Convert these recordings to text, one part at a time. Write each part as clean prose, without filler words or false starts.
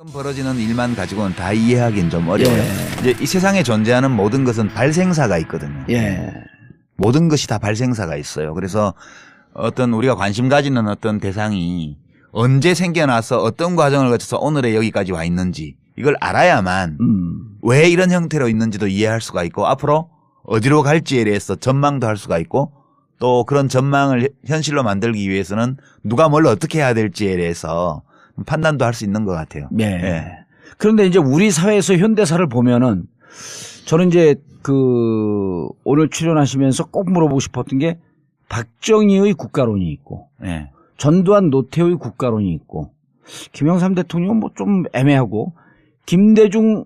지금 벌어지는 일만 가지고는 다 이해하기는 좀 어려워요. 예. 이제 이 세상에 존재하는 모든 것은 발생사가 있거든요. 예. 모든 것이 다 발생사가 있어요. 그래서 어떤 우리가 관심 가지는 어떤 대상이 언제 생겨나서 어떤 과정을 거쳐서 오늘에 여기까지 와 있는지 이걸 알아야만 왜 이런 형태로 있는지도 이해할 수가 있고 앞으로 어디로 갈지에 대해서 전망도 할 수가 있고 또 그런 전망을 현실로 만들기 위해서는 누가 뭘 어떻게 해야 될지에 대해서 판단도 할 수 있는 것 같아요. 예. 예. 그런데 이제 우리 사회에서 현대사를 보면은 저는 이제 오늘 출연하시면서 꼭 물어보고 싶었던 게 박정희의 국가론이 있고 예. 전두환 노태우의 국가론이 있고 김영삼 대통령은 뭐 좀 애매하고 김대중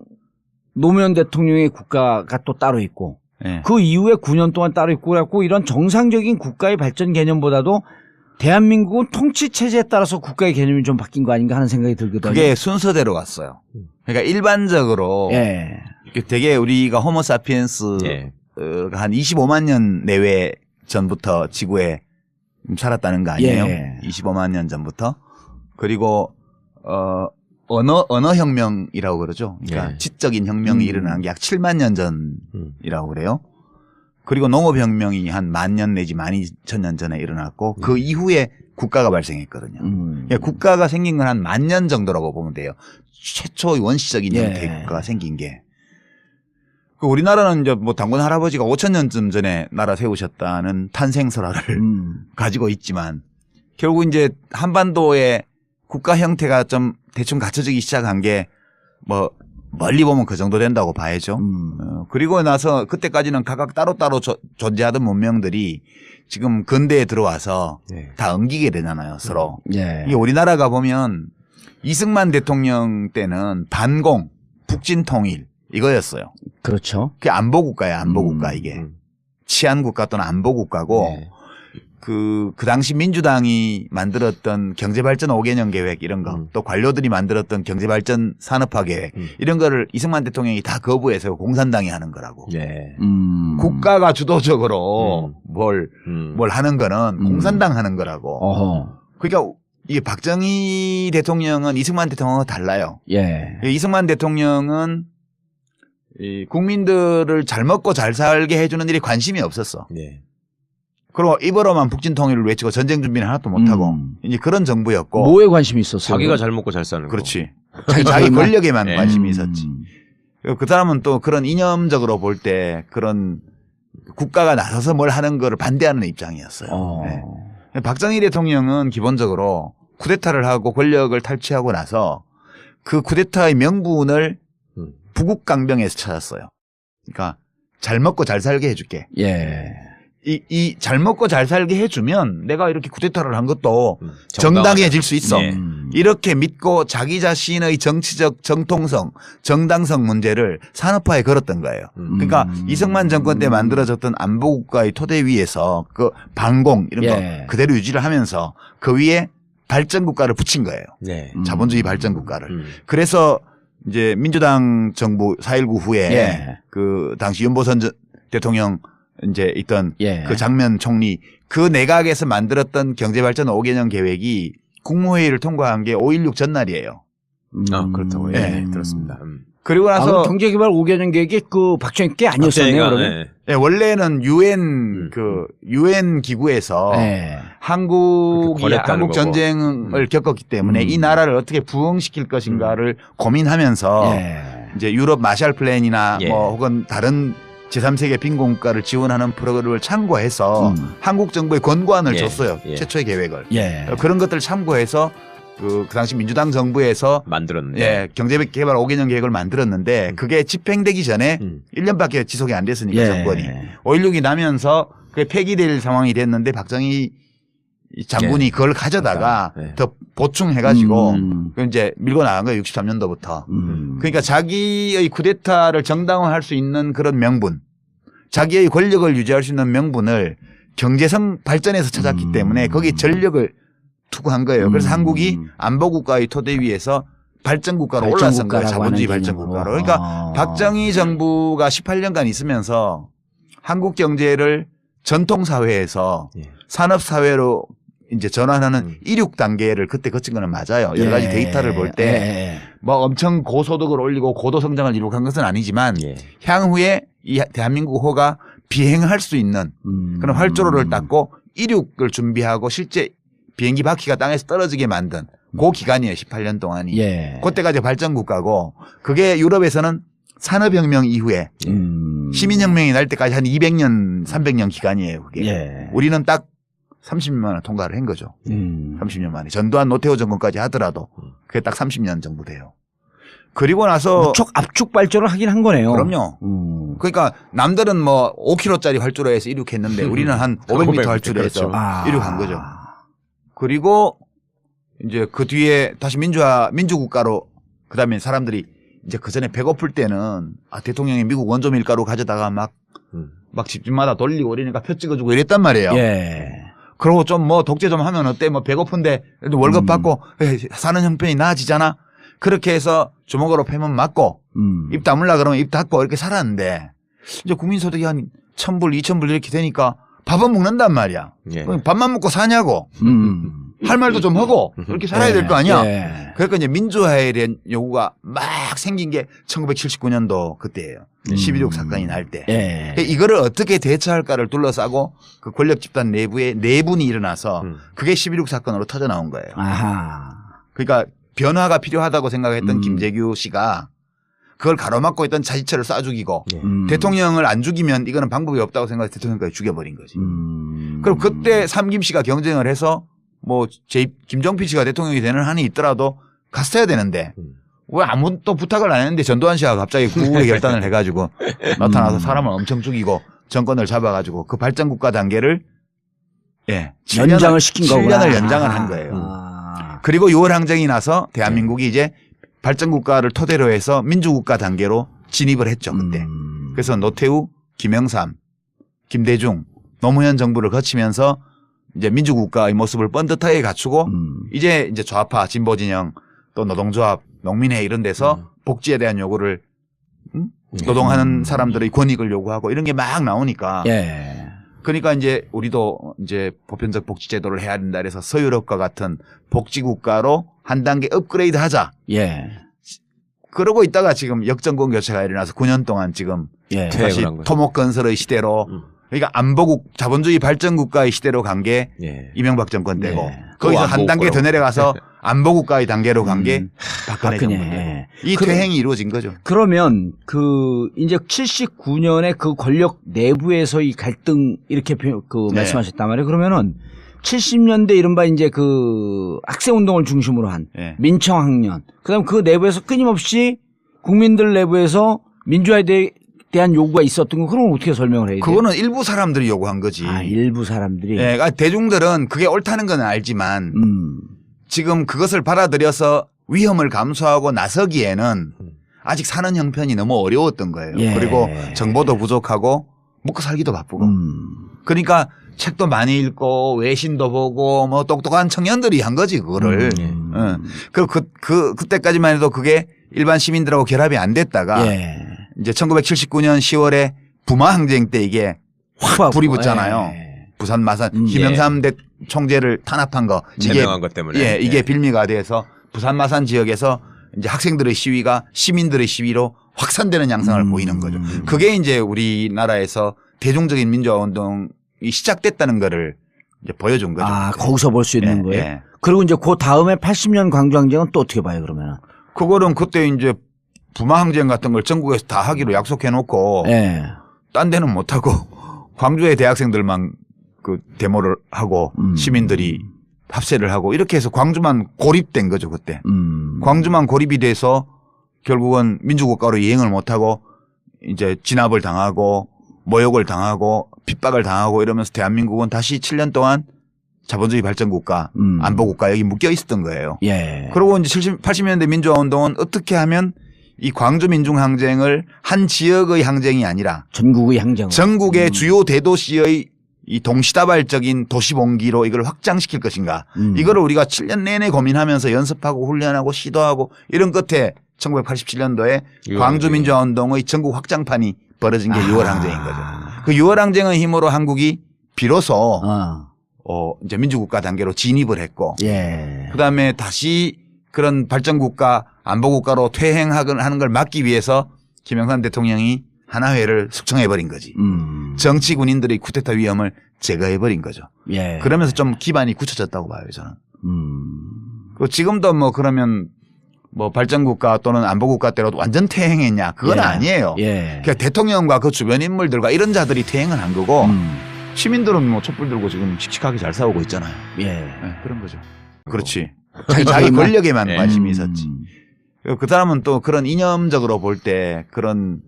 노무현 대통령의 국가가 또 따로 있고 예. 그 이후에 9년 동안 따로 있고 그래갖고 이런 정상적인 국가의 발전 개념보다도 대한민국은 통치 체제에 따라서 국가의 개념이 좀 바뀐 거 아닌가 하는 생각이 들거든요. 그게 순서대로 갔어요. 그러니까 일반적으로 예. 되게 우리가 호모사피엔스 예. 한 25만 년 내외 전부터 지구에 살았다는 거 아니에요? 예. 25만 년 전부터. 그리고 언어 혁명이라고 그러죠. 그러니까 예. 지적인 혁명이 일어난 게 약 7만 년 전이라고 그래요. 그리고 농업혁명이 한 10,000년 내지 12,000년 전에 일어났고 그 이후에 국가가 발생했거든요. 그러니까 국가가 생긴 건 한 10,000년 정도라고 보면 돼요. 최초의 원시적인 예. 형태의 국가가 생긴 게. 그 우리나라는 이제 뭐 당군 할아버지가 5,000년쯤 전에 나라 세우셨다는 탄생설화를 가지고 있지만 결국 이제 한반도의 국가 형태가 좀 대충 갖춰지기 시작한 게 뭐 멀리 보면 그 정도 된다고 봐야죠. 그리고 나서 그때까지는 각각 따로따로 존재하던 문명들이 지금 근대에 들어와서 네. 다 엉기게 되잖아요, 서로. 예. 이게 우리나라가 보면 이승만 대통령 때는 반공, 북진통일 이거였어요. 그렇죠. 그게 안보국가예요, 안보국가 이게. 치안국가 또는 안보국가고 네. 그 당시 민주당이 만들었던 경제발전 5개년 계획 이런 거 또 관료들이 만들었던 경제발전 산업화 계획 이런 거를 이승만 대통령이 다 거부해서 공산당이 하는 거라고. 네. 국가가 주도적으로 뭘 하는 거는 공산당 하는 거라고. 어허. 그러니까 이게 박정희 대통령은 이승만 대통령과 달라요. 예. 이승만 대통령은 이 국민들을 잘 먹고 잘 살게 해주는 일에 관심이 없었어. 네. 그리고 입으로만 북진통일을 외치고 전쟁 준비는 하나도 못하고 이제 그런 정부였고. 뭐에 관심이 있었어요? 자기가 잘 먹고 잘 사는 거. 그렇지. 자기 권력에만 네. 관심이 있었지. 그 사람은 또 그런 이념적으로 볼 때 그런 국가가 나서서 뭘 하는 거를 반대하는 입장이었어요. 네. 박정희 대통령은 기본적으로 쿠데타를 하고 권력을 탈취하고 나서 그 쿠데타의 명분을 부국강병에서 찾았어요. 그러니까 잘 먹고 잘 살게 해줄게. 예. 이 잘 먹고 잘 살게 해주면 내가 이렇게 쿠데타를 한 것도 정당해질 수 있어. 네. 이렇게 믿고 자기 자신의 정치적 정통성, 정당성 문제를 산업화에 걸었던 거예요. 그러니까 이승만 정권 때 만들어졌던 안보국가의 토대 위에서 그 반공 이런 예. 거 그대로 유지를 하면서 그 위에 발전국가를 붙인 거예요. 네. 자본주의 발전국가를. 그래서 이제 민주당 정부 4.19 후에 예. 그 당시 윤보선 대통령 이제 있던 예. 그 장면 총리 그 내각에서 만들었던 경제발전 5개년 계획이 국무회의를 통과한 게 5.16 전날이에요. 아, 그렇다고. 예. 네. 들었습니다. 그리고 나서 경제개발 5개년 계획이 그 박정희 게 아니었었네요. 그러면. 네. 원래는 유엔 기구에서 예. 한국이 권했다는 한국 거고. 전쟁을 겪었기 때문에 이 나라를 어떻게 부흥시킬 것인가를 고민하면서 예. 이제 유럽 마샬 플랜이나 예. 뭐 혹은 다른 제3세계 빈곤국가를 지원하는 프로그램을 참고해서 한국 정부에 권고안을 예. 줬어요. 예. 최초의 계획을. 예. 그런 것들을 참고해서 그 당시 민주당 정부에서 만들었는데. 예, 경제개발 5개년 계획을 만들었는데 그게 집행되기 전에 1년밖에 지속이 안 됐으니까 예. 정권이 5.16이 나면서 그게 폐기될 상황이 됐는데 박정희 장군이 그걸 가져다가 네. 더 보충해가지고 그 이제 밀고 나간 거예요. 63년도부터. 그러니까 자기의 쿠데타를 정당화할 수 있는 그런 명분, 자기의 권력을 유지할 수 있는 명분을 경제성 발전에서 찾았기 때문에 거기에 전력을 투구한 거예요. 그래서 한국이 안보국가의 토대 위에서 발전국가로 올라선 거예요. 자본주의 발전국가로. 그러니까 박정희 정부가 18년간 있으면서 한국 경제를 전통사회에서 예. 산업사회로 이제 전환하는 이륙 단계를 그때 거친 거는 맞아요. 여러 가지 데이터를 볼 때 뭐 엄청 고소득을 올리고 고도 성장을 이룩한 것은 아니지만 향후에 이 대한민국 호가 비행할 수 있는 그런 활주로를 닦고 이륙을 준비하고 실제 비행기 바퀴가 땅에서 떨어지게 만든 그 기간이에요. 18년 동안이. 그때까지 발전 국가고 그게 유럽에서는 산업혁명 이후에 시민혁명이 날 때까지 한 200년, 300년 기간이에요. 그게. 우리는 딱 30년만에 통과를 한 거죠. 30년 만에. 전두환 노태우 정권까지 하더라도 그게 딱 30년 정도 돼요. 그리고 나서 무척 압축 발전을 하긴 한 거네요. 그럼요. 그러니까 남들은 뭐 5km짜리 활주로에서 이륙했는데 우리는 한 500m 활주로에서 그렇죠. 이륙한 거죠. 그리고 이제 그 뒤에 다시 민주국가로 그다음에 사람들이 이제 그 전에 배고플 때는 대통령이 미국 원조 밀가루 가져다가 막 집집마다 돌리고 이러니까 표 찍어주고 이랬단 말이에요. 그러고 좀 뭐 독재 좀 하면 어때? 뭐 배고픈데 그래도 월급 받고 사는 형편이 나아지잖아. 그렇게 해서 주먹으로 패면 맞고 입 다물라 그러면 입 닫고 이렇게 살았는데 이제 국민소득이 한 1,000불, 2,000불 이렇게 되니까 밥은 먹는단 말이야. 밥만 먹고 사냐고. 할 말도 좀 하고 그렇게 살아야 될 거 아니야. 그러니까 이제 민주화에 대한 요구가 막 생긴 게 1979년도 그때예요. 11.6 사건이 날 때. 이거를 어떻게 대처할까를 둘러싸고 그 권력 집단 내부에 내분이 일어나서 그게 11.6 사건으로 터져 나온 거예요. 그러니까 변화가 필요하다고 생각했던 김재규 씨가 그걸 가로막고 있던 자지처를 쏴 죽이고 대통령을 안 죽이면 이거는 방법이 없다고 생각해서 대통령까지 죽여버린 거지. 그럼 그때 삼김 씨가 경쟁을 해서 뭐 김정필 씨가 대통령이 되는 한이 있더라도 갔어야 되는데 왜 아무도 부탁을 안 했는데 전두환 씨가 갑자기 구국의 결단을 해가지고 나타나서 사람을 엄청 죽이고 정권을 잡아가지고 그 발전국가 단계를 연장을 시킨 거구나. 7년을 연장을 한 거예요. 그리고 6월 항쟁이 나서 대한민국이 이제 발전국가를 토대로 해서 민주국가 단계로 진입을 했죠. 그때. 그래서 노태우, 김영삼, 김대중, 노무현 정부를 거치면서 이제 민주국가의 모습을 번듯하게 갖추고 이제 좌파, 진보진영 또 노동조합, 농민회 이런 데서 복지에 대한 요구를 노동하는 사람들의 권익을 요구하고 이런 게 막 나오니까 그러니까 이제 우리도 이제 보편적 복지 제도를 해야 된다 그래서 서유럽과 같은 복지국가로 한 단계 업그레이드 하자. 그러고 있다가 지금 역정권 교체가 일어나서 9년 동안 지금 다시 토목건설의 시대로 그러니까 안보국 자본주의 발전국가의 시대로 간 게 이명박 정권 때고 거기서 한 단계 더 내려가서 안보국가의 단계로 간 게 박근혜 정권 때고 이 퇴행이 이루어진 거죠. 그러면 그 이제 79년에 그 권력 내부에서의 갈등 이렇게 말씀하셨단 말이에요. 그러면은 70년대 이른바 이제 그 학생운동을 중심으로 한 민청학년 그다음 그 내부에서 끊임없이 국민들 내부에서 민주화에 대한 요구가 있었던 거 그럼 어떻게 설명을 해야 돼요? 그거는 일부 사람들이 요구한 거지. 일부 사람들이. 그러니까 대중들은 그게 옳다는 건 알지만 지금 그것을 받아들여서 위험을 감수하고 나서기에는 아직 사는 형편이 너무 어려웠던 거예요. 그리고 정보도 부족하고 먹고 살기도 바쁘고. 그러니까 책도 많이 읽고 외신도 보고 뭐 똑똑한 청년들이 한 거지 그거를. 그때까지만 해도 그게 일반 시민들하고 결합이 안 됐다가 이제 1979년 10월에 부마 항쟁 때 이게 확 불이 붙잖아요. 부산 마산 김영삼 총재를 탄압한 거 제명한 것 때문에 이게 빌미가 돼서 부산 마산 지역에서 이제 학생들의 시위가 시민들의 시위로 확산되는 양상을 보이는 거죠. 그게 이제 우리나라에서 대중적인 민주화 운동이 시작됐다는 거를 이제 보여준 거죠. 거기서 볼 수 있는 거예요. 그리고 이제 그 다음에 80년 광주항쟁은 또 어떻게 봐요 그러면? 그거는 그때 이제 부마항쟁 같은 걸 전국에서 다 하기로 약속해 놓고 딴 데는 못 하고 광주의 대학생들만 그 데모를 하고 시민들이 합세를 하고 이렇게 해서 광주만 고립된 거죠 그때. 광주만 고립이 돼서 결국은 민주국가로 이행을 못 하고 이제 진압을 당하고 모욕을 당하고 핍박을 당하고 이러면서 대한민국은 다시 7년 동안 자본주의 발전국가, 안보국가 여기 묶여 있었던 거예요. 그리고 이제 80년대 민주화 운동은 어떻게 하면 이 광주 민중항쟁을 한 지역의 항쟁이 아니라 전국의 항쟁, 전국의 주요 대도시의 이 동시다발적인 도시봉기로 이걸 확장시킬 것인가. 이거를 우리가 7년 내내 고민하면서 연습하고 훈련하고 시도하고 이런 끝에 1987년도에 광주 민주화 운동의 전국 확장판이 벌어진 게 6월 항쟁인 거죠. 그 6월 항쟁의 힘으로 한국이 비로소 이제 민주국가 단계로 진입을 했고 예. 그다음에 다시 그런 발전국가 안보국가로 퇴행하는 걸 막기 위해서 김영삼 대통령이 하나회를 숙청해버린 거지. 정치 군인들의 쿠데타 위험을 제거해버린 거죠. 예. 그러면서 좀 기반이 굳혀졌다고 봐요, 저는. 그리고 지금도 뭐 그러면 뭐 발전국가 또는 안보국가 때로 완전 퇴행했냐? 그건 예. 아니에요. 예. 그러니까 대통령과 그 주변 인물들과 이런 자들이 퇴행을 한 거고 시민들은 뭐 촛불 들고 지금 씩씩하게 잘 싸우고 있잖아요. 예. 네, 그런 거죠. 그렇지. 자기 권력에만 예. 관심이 있었지. 그 사람은 또 그런 이념적으로 볼 때 그런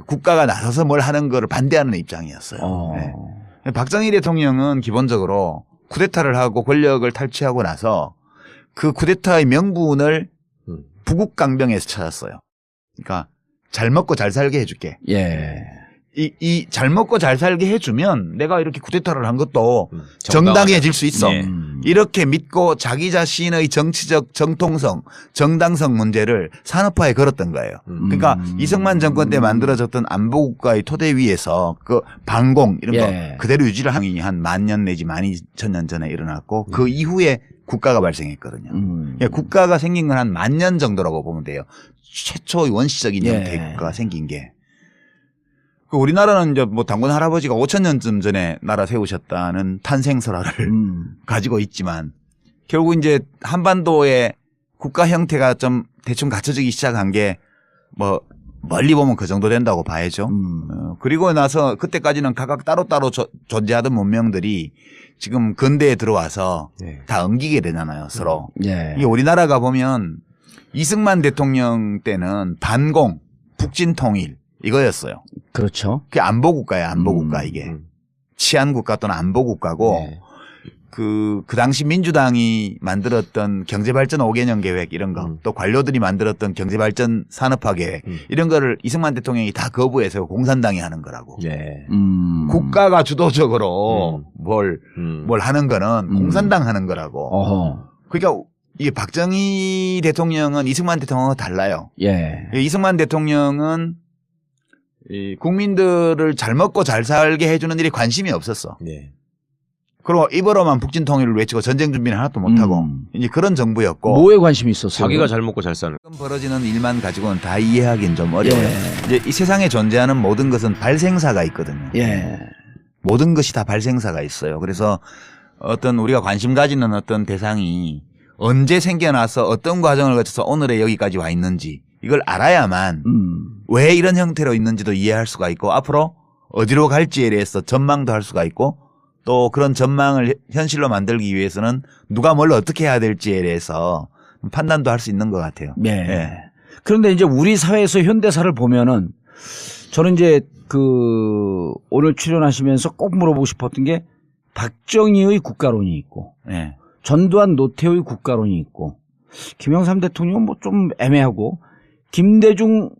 국가가 나서서 뭘 하는 거를 반대하는 입장이었어요. 네. 박정희 대통령은 기본적으로 쿠데타를 하고 권력을 탈취하고 나서 그 쿠데타의 명분을 부국강병에서 찾았어요. 그러니까 잘 먹고 잘 살게 해줄게. 예. 이 잘 먹고 잘 살게 해주면 내가 이렇게 쿠데타를 한 것도 정당하다. 정당해질 수 있어. 예. 이렇게 믿고 자기 자신의 정치적 정통성, 정당성 문제를 산업화에 걸었던 거예요. 그러니까 이승만 정권 때 만들어졌던 안보국가의 토대 위에서 그 반공 이런 예. 거 그대로 유지를 하기 한 10,000년 내지 12,000년 전에 일어났고 그 이후에 국가가 발생했거든요. 그러니까 국가가 생긴 건 한 10,000년 정도라고 보면 돼요. 최초의 원시적인 예. 형태의 국가가 생긴 게. 그 우리나라는 이제 뭐 당군 할아버지가 5,000년쯤 전에 나라 세우셨다는 탄생설화를 가지고 있지만 결국 이제 한반도의 국가 형태가 좀 대충 갖춰지기 시작한 게 뭐 멀리 보면 그 정도 된다고 봐야죠. 그리고 나서 그때까지는 각각 따로따로 존재하던 문명들이 지금 근대에 들어와서 네. 다 엉기게 되잖아요, 서로. 예. 이게 우리나라가 보면 이승만 대통령 때는 반공, 북진통일 이거였어요. 그렇죠. 그게 안보국가예요, 안보국가 이게. 치안국가 또는 안보국가고 네. 그 당시 민주당이 만들었던 경제발전 5개년 계획 이런 거 또 관료들이 만들었던 경제발전 산업화 계획 이런 거를 이승만 대통령이 다 거부해서 공산당이 하는 거라고. 예. 국가가 주도적으로 뭘 하는 거는 공산당 하는 거라고. 어허. 그러니까 이게 박정희 대통령은 이승만 대통령과 달라요. 예. 이승만 대통령은 이 국민들을 잘 먹고 잘 살게 해주는 일에 관심이 없었어. 예. 그리고 입으로만 북진 통일을 외치고 전쟁 준비는 하나도 못하고 이제 그런 정부였고. 뭐에 관심이 있었어요? 자기가 잘 먹고 잘 사는. 지금 벌어지는 일만 가지고는 다 이해하기는 좀 어려워요. 예. 이제 이 세상에 존재하는 모든 것은 발생사가 있거든요. 예. 모든 것이 다 발생사가 있어요. 그래서 어떤 우리가 관심 가지는 어떤 대상이 언제 생겨나서 어떤 과정을 거쳐서 오늘에 여기까지 와 있는지 이걸 알아야만 왜 이런 형태로 있는지도 이해할 수가 있고 앞으로 어디로 갈지에 대해서 전망도 할 수가 있고 또 그런 전망을 현실로 만들기 위해서는 누가 뭘 어떻게 해야 될지에 대해서 판단도 할 수 있는 것 같아요. 예. 예. 그런데 이제 우리 사회에서 현대사를 보면은 저는 이제 그 오늘 출연하시면서 꼭 물어보고 싶었던 게 박정희의 국가론이 있고 예. 전두환 노태우의 국가론이 있고 김영삼 대통령은 뭐 좀 애매하고 김대중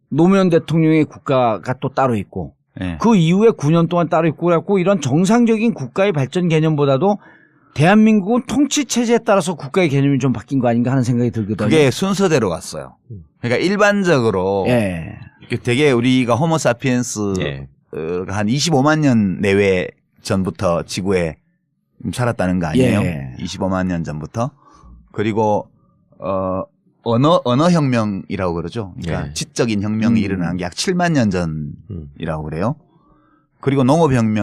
노무현 대통령의 국가가 또 따로 있고 예. 그 이후에 9년 동안 따로 있고 그래갖고 이런 정상적인 국가의 발전 개념보다도 대한민국은 통치 체제에 따라서 국가의 개념이 좀 바뀐 거 아닌가 하는 생각이 들거든요. 그게 순서대로 갔어요. 그러니까 일반적으로 예. 되게 우리가 호모사피엔스 예. 한 25만 년 내외 전부터 지구에 살았다는 거 아니에요? 예. 25만 년 전부터. 그리고 언어 혁명이라고 그러죠. 그러니까 예. 지적인 혁명이 일어난 게 약 7만 년 전이라고 그래요. 그리고 농업 혁명